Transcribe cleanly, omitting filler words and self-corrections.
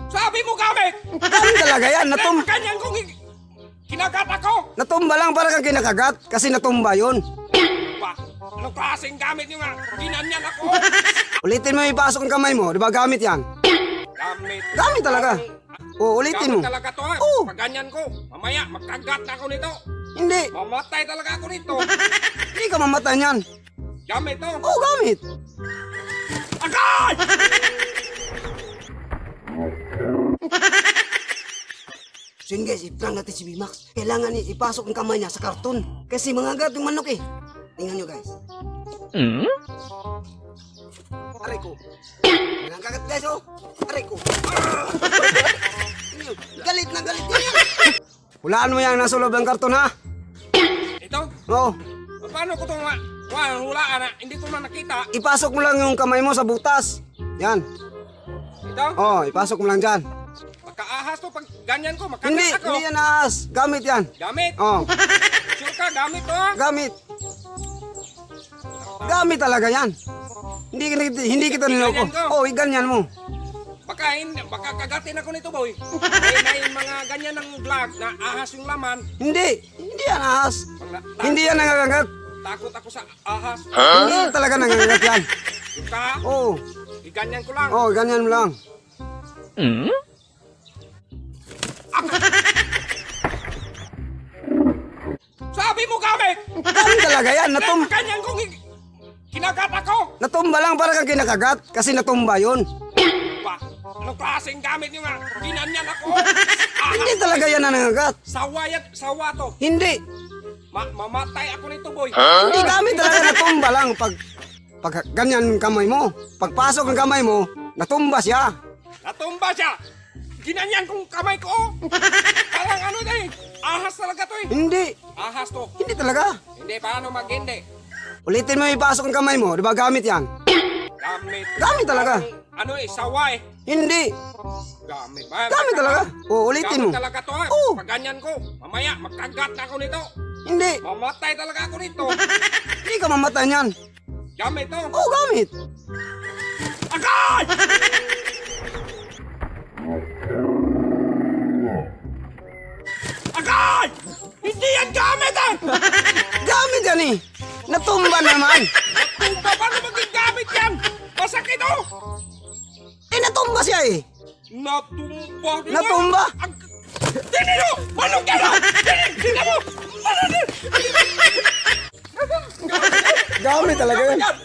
Sabi mo gamit! Gamit talaga yan. Ganyan kong kinagat ako! Natumba lang para kang kinakagat kasi natumba yun. Ba, anong klaseng gamit nyo nga? Ginanyan ako! Ulitin mo ipasok ang kamay mo. Di ba gamit yan? Gamit. Gamit talaga. Oo, ulitin mo. Gamit talaga to ha. Oo. Pag ganyan ko, mamaya magkagat na ako nito. Hindi. Mamatay talaga ako nito. Hindi ka mamatay niyan. Gamit to. Oo, gamit. Agay! So yun guys, i-prank natin si Bimax. Kailangan ipasok ang kamay niya sa karton. Kasi mangagat yung manok eh. Tingnan nyo guys. Aray ko. Walang kagat guys oh. Aray ko. Tingnan nyo. Galit na galit yan. Hulaan mo yan nasa loob ng karton ha. Ito? Oo. Paano ko ito hulaan na? Hindi ko na nakita. Ipasok mo lang yung kamay mo sa butas. Yan. Ito? Oo, ipasok mo lang dyan. Magkaahas to pag ganyan ko. Magkagat Hindi, ako. hindi yan ahas. Gamit yan. Gamit? Oo. Sure ka, gamit to ha? Gamit. Gamit talaga yan. Hindi kita niloko. Ganyan ko? Oo, ganyan mo. Baka kagatin ako nito boy. May mga ganyan ng vlog na ahas yung laman. Hindi yan ahas. Hindi yan nangangagat. Takot ako sa ahas. Hindi talaga nangangagat yan. Yung ka, Oo, iganyan ko lang. ganyan mo lang. Sabi mo gamit! Gamit talaga yan. Ganyan kong kinagat ako! Natumba lang para kang kinakagat kasi natumba yun. Ba, anong klaseng gamit nyo nga? Ginanyan ako! Hindi talaga yan nangangagat. Sawa to. Hindi. Mamatay ako nito boy. Hindi gamit talaga natumba lang pag ganyan ang kamay mo. Pagpasok ng kamay mo, natumba siya. Natumba siya! Ginanyan kong kamay ko! Oh. Parang ano eh, ahas talaga to eh. Hindi. Ahas to. Hindi talaga. Hindi, paano mag-hindi? Ulitin mo ipasok ang kamay mo. Di ba gamit yan? Gamit. Gamit talaga. Ano eh, sawa eh. Hindi. Gamit ba? Gamit talaga. Oo, ulitin mo. Gamit talaga to ha. Oo. Pag ganyan ko, mamaya magkagat na ako nito. Hindi. Mamatay talaga ako nito. Hindi ka mamatay niyan. Gamit to. Oo, gamit. Agay! Agay! Hindi yan gamit eh! Gamit yan eh. Natumba naman. Natumba, paano maging gamit yan? Masakit oh! Natumba siya eh. Natumba. Natumba? Tingnan mo! Manok yan oh! Tingnan mo! Manok yan! Gamit talaga yan. Yan!